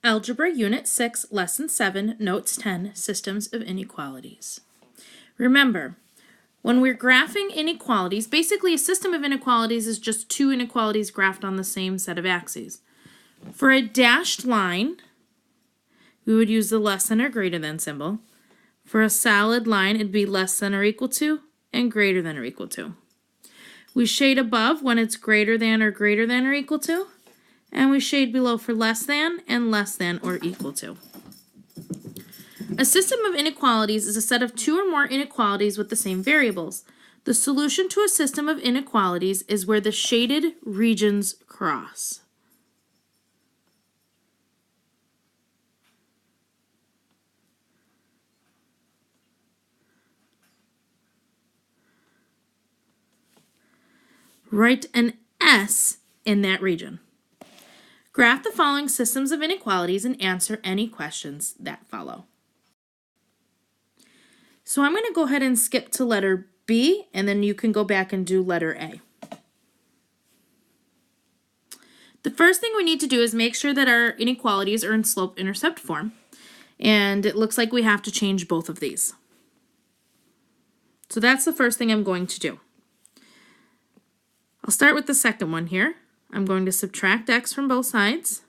Algebra Unit 6, Lesson 7, Notes 10, Systems of Inequalities. Remember, when we're graphing inequalities, basically a system of inequalities is just two inequalities graphed on the same set of axes. For a dashed line, we would use the less than or greater than symbol. For a solid line, it'd be less than or equal to and greater than or equal to. We shade above when it's greater than or equal to. And we shade below for less than and less than or equal to. A system of inequalities is a set of two or more inequalities with the same variables. The solution to a system of inequalities is where the shaded regions cross. Write an S in that region. Graph the following systems of inequalities and answer any questions that follow. So I'm going to go ahead and skip to letter B, and then you can go back and do letter A. The first thing we need to do is make sure that our inequalities are in slope-intercept form, and it looks like we have to change both of these. So that's the first thing I'm going to do. I'll start with the second one here. I'm going to subtract x from both sides,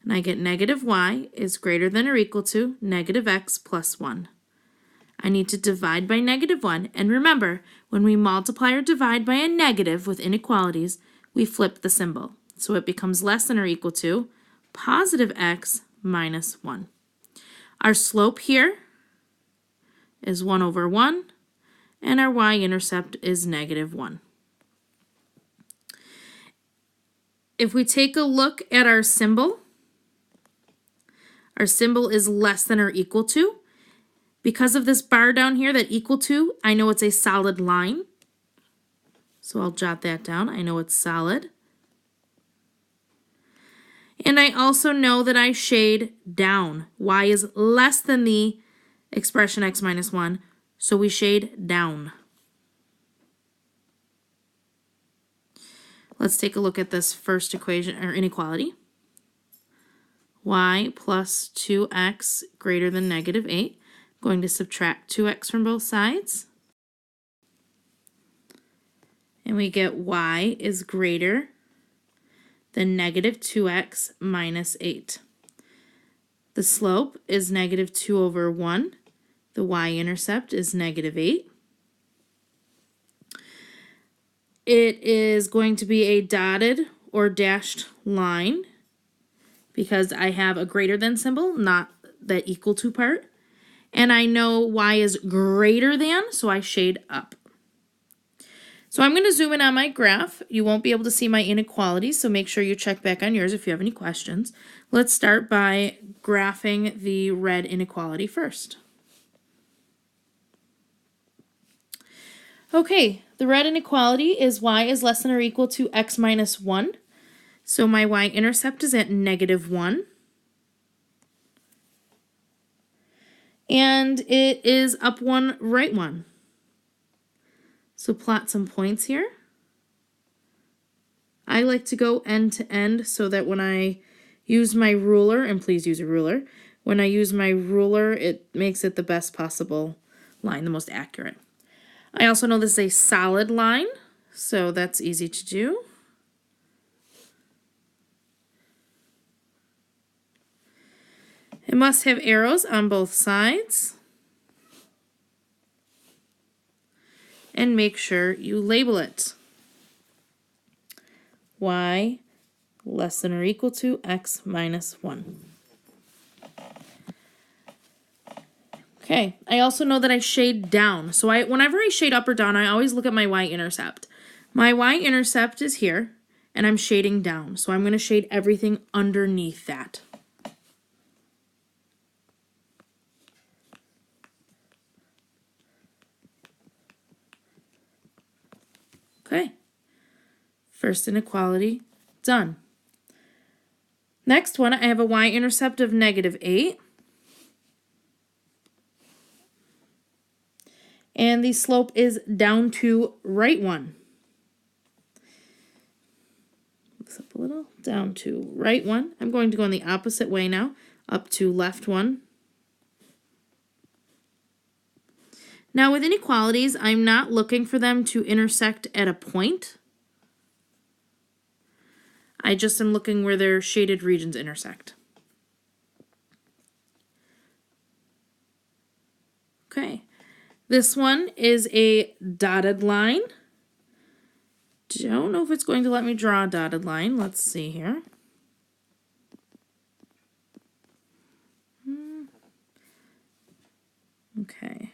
and I get negative y is greater than or equal to negative x plus 1. I need to divide by negative 1, and remember, when we multiply or divide by a negative with inequalities, we flip the symbol. So it becomes less than or equal to positive x minus 1. Our slope here is 1 over 1, and our y-intercept is negative 1. If we take a look at our symbol is less than or equal to. Because of this bar down here, that equal to, I know it's a solid line. So I'll jot that down. I know it's solid. And I also know that I shade down. Y is less than the expression x minus 1, so we shade down. Let's take a look at this first equation or inequality. Y plus 2x greater than negative 8. I'm going to subtract 2x from both sides. And we get y is greater than negative 2x minus 8. The slope is negative 2 over 1. The y-intercept is negative 8. It is going to be a dotted or dashed line because I have a greater than symbol, not the equal to part. And I know y is greater than, so I shade up. So I'm going to zoom in on my graph. You won't be able to see my inequalities, so make sure you check back on yours if you have any questions. Let's start by graphing the red inequality first. Okay, the red inequality is y is less than or equal to x minus 1. So my y-intercept is at negative 1. And it is up 1, right 1. So plot some points here. I like to go end to end so that when I use my ruler, and please use a ruler, when I use my ruler, it makes it the best possible line, the most accurate. I also know this is a solid line, so that's easy to do. It must have arrows on both sides. And make sure you label it. Y less than or equal to x minus 1. Okay, I also know that I shade down. So whenever I shade up or down, I always look at my y-intercept. My y-intercept is here, and I'm shading down. So I'm going to shade everything underneath that. Okay, first inequality, done. Next one, I have a y-intercept of negative 8. And the slope is down to right 1. Mix up up a little, down to right 1. I'm going to go in the opposite way now, up to left 1. Now with inequalities, I'm not looking for them to intersect at a point. I just am looking where their shaded regions intersect. Okay, this one is a dotted line. Don't know if it's going to let me draw a dotted line. Let's see here. Okay.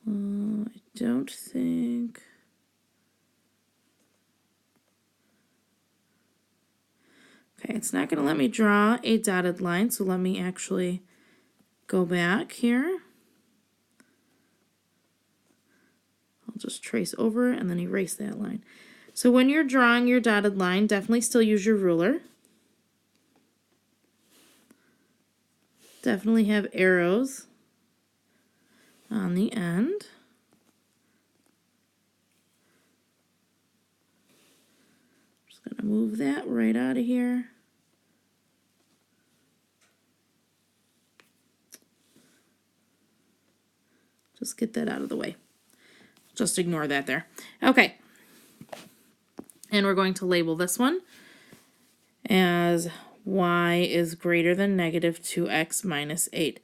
I don't think... Okay, it's not going to let me draw a dotted line, so let me actually go back here. I'll just trace over and then erase that line. So when you're drawing your dotted line, definitely still use your ruler. Definitely have arrows on the end. Just going to move that right out of here. Just get that out of the way. Just ignore that there. Okay. And we're going to label this one as y is greater than negative 2x minus 8.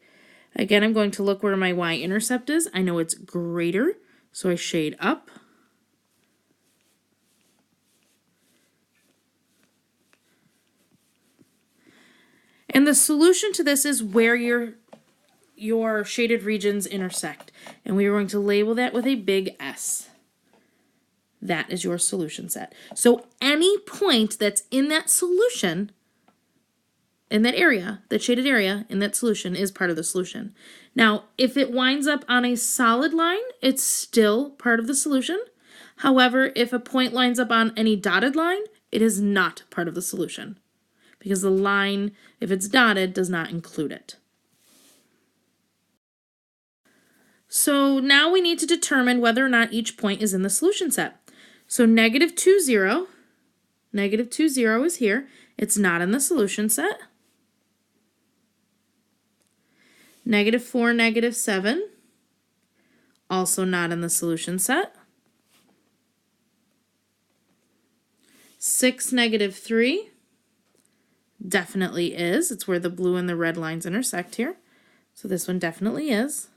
Again, I'm going to look where my y-intercept is. I know it's greater, so I shade up. And the solution to this is where your shaded regions intersect. And we are going to label that with a big S. That is your solution set. So any point that's in that solution, in that area, that shaded area in that solution is part of the solution. Now, if it winds up on a solid line, it's still part of the solution. However, if a point lines up on any dotted line, it is not part of the solution because the line, if it's dotted, does not include it. So now we need to determine whether or not each point is in the solution set. So negative 2, 0. Negative 2, 0 is here. It's not in the solution set. Negative 4, negative 7. Also not in the solution set. 6, negative 3. Definitely is. It's where the blue and the red lines intersect here. So this one definitely is.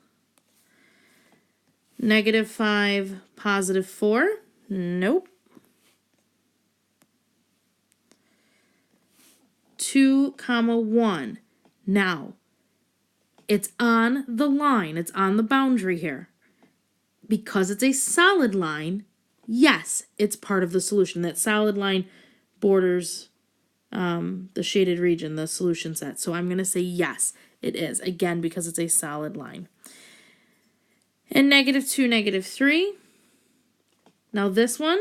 Negative 5, positive 4. Nope. 2, 1. Now, it's on the line. It's on the boundary here. Because it's a solid line, yes, it's part of the solution. That solid line borders the shaded region, the solution set. So I'm going to say yes, it is. Again, because it's a solid line. And negative 2, negative 3. Now this one,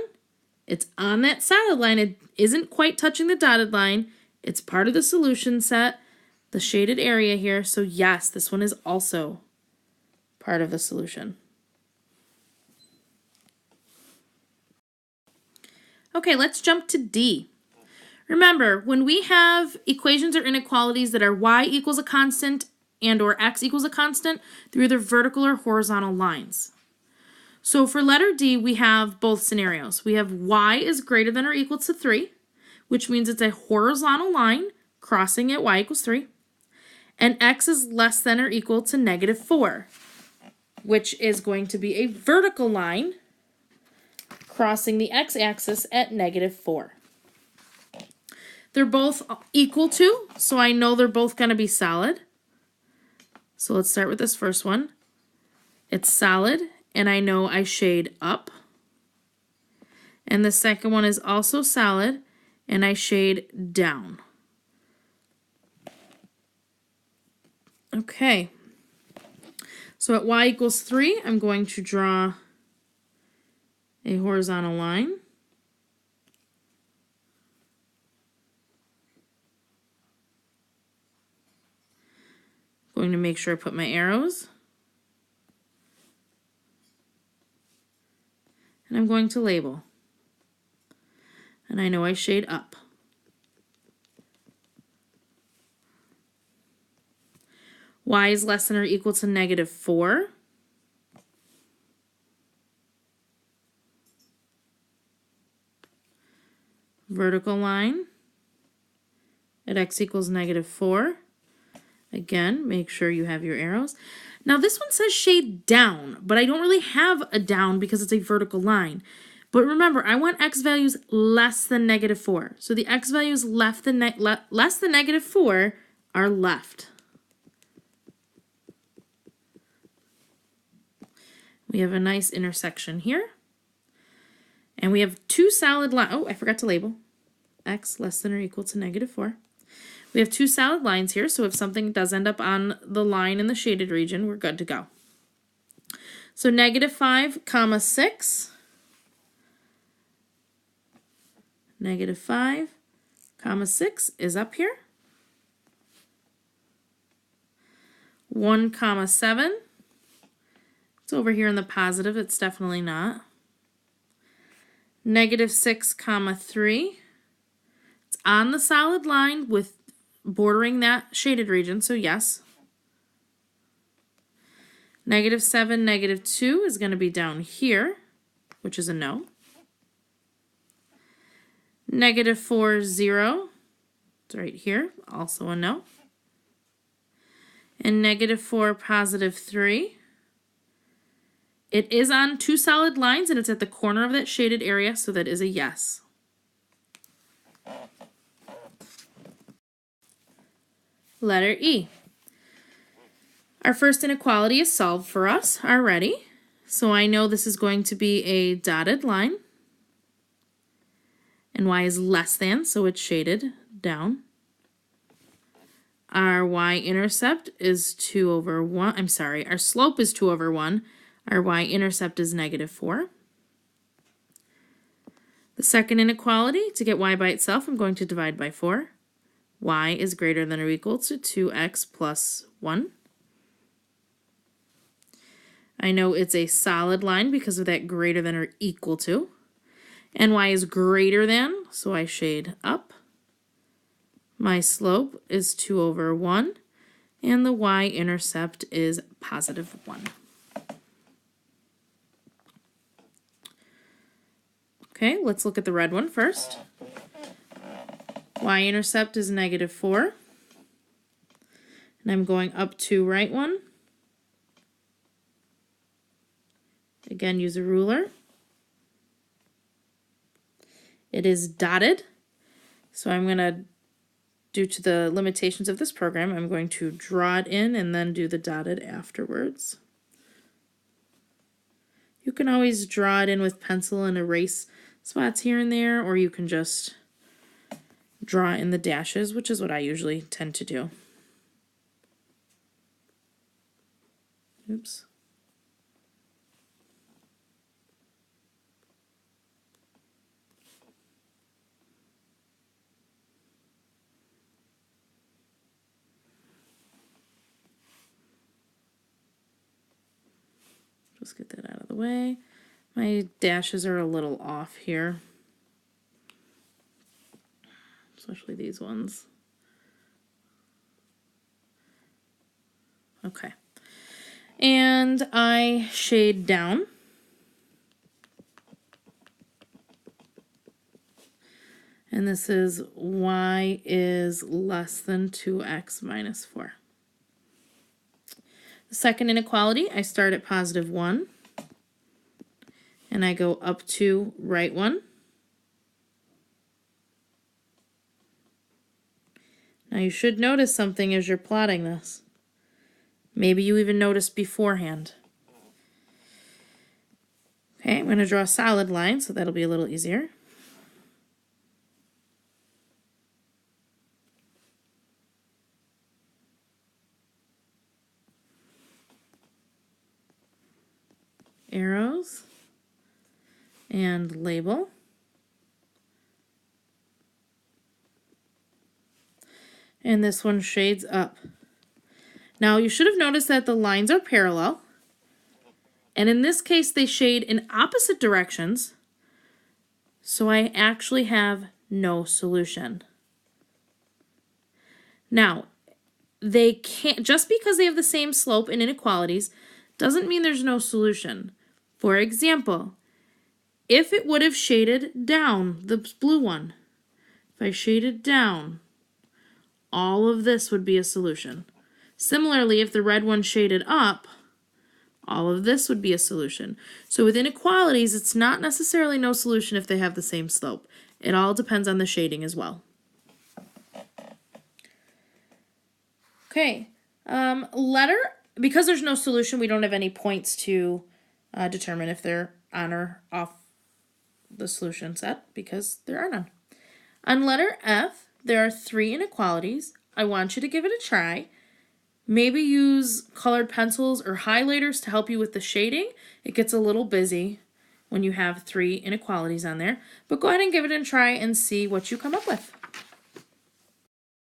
it's on that solid line. It isn't quite touching the dotted line. It's part of the solution set, the shaded area here. So yes, this one is also part of the solution. Okay, let's jump to D. Remember, when we have equations or inequalities that are y equals a constant and or x equals a constant, they're either vertical or horizontal lines. So for letter D, we have both scenarios. We have y is greater than or equal to 3, which means it's a horizontal line crossing at y equals 3. And x is less than or equal to negative 4, which is going to be a vertical line crossing the x-axis at negative 4. They're both equal to, so I know they're both going to be solid. So let's start with this first one. It's solid, and I know I shade up. And the second one is also solid, and I shade down. Okay. So at y equals 3, I'm going to draw a horizontal line. Going to make sure I put my arrows. And I'm going to label. And I know I shade up. Y is less than or equal to -4. Vertical line at x equals -4. Again, make sure you have your arrows. Now this one says shade down, but I don't really have a down because it's a vertical line. But remember, I want x values less than -4. So the x values less than -4 are left. We have a nice intersection here. And we have two solid lines. Oh, I forgot to label. X less than or equal to -4. We have two solid lines here, so if something does end up on the line in the shaded region, we're good to go. So -5, 6. -5, 6 is up here. 1, 7. It's over here in the positive. It's definitely not. -6, 3. It's on the solid line with bordering that shaded region, so yes. -7, -2 is going to be down here, which is a no. -4, 0. It's right here, also a no. And -4, 3. It is on two solid lines, and it's at the corner of that shaded area, so that is a yes. Letter E. Our first inequality is solved for us already, so I know this is going to be a dotted line, and y is less than, so it's shaded down. Our y-intercept is 2/1. I'm sorry, our slope is 2/1. Our y-intercept is -4. The second inequality, to get y by itself, I'm going to divide by 4. Y is greater than or equal to 2x plus 1. I know it's a solid line because of that greater than or equal to. And y is greater than, so I shade up. My slope is 2/1, and the y-intercept is +1. Okay, let's look at the red one first. Y-intercept is -4. And I'm going up to right one. Again, use a ruler. It is dotted. So I'm going to, due to the limitations of this program, I'm going to draw it in and then do the dotted afterwards. You can always draw it in with pencil and erase spots here and there, or you can just draw in the dashes, which is what I usually tend to do. Oops. Just get that out of the way. My dashes are a little off here, especially these ones. Okay. And I shade down. And this is y is less than 2x minus 4. The second inequality, I start at +1. And I go up to right one. Now you should notice something as you're plotting this. Maybe you even noticed beforehand. Okay, I'm going to draw a solid line, so that'll be a little easier. Arrows and label. And this one shades up. Now you should have noticed that the lines are parallel, And in this case, they shade in opposite directions, so I actually have no solution. Now, they can't, just because they have the same slope and inequalities doesn't mean there's no solution. For example, if it would have shaded down, the blue one, if I shaded down, all of this would be a solution. Similarly, if the red one shaded up, all of this would be a solution. So with inequalities, it's not necessarily no solution if they have the same slope. It all depends on the shading as well. Okay, because there's no solution, we don't have any points to determine if they're on or off the solution set because there are none. On letter F, there are 3 inequalities. I want you to give it a try. Maybe use colored pencils or highlighters to help you with the shading. It gets a little busy when you have 3 inequalities on there, but go ahead and give it a try and see what you come up with.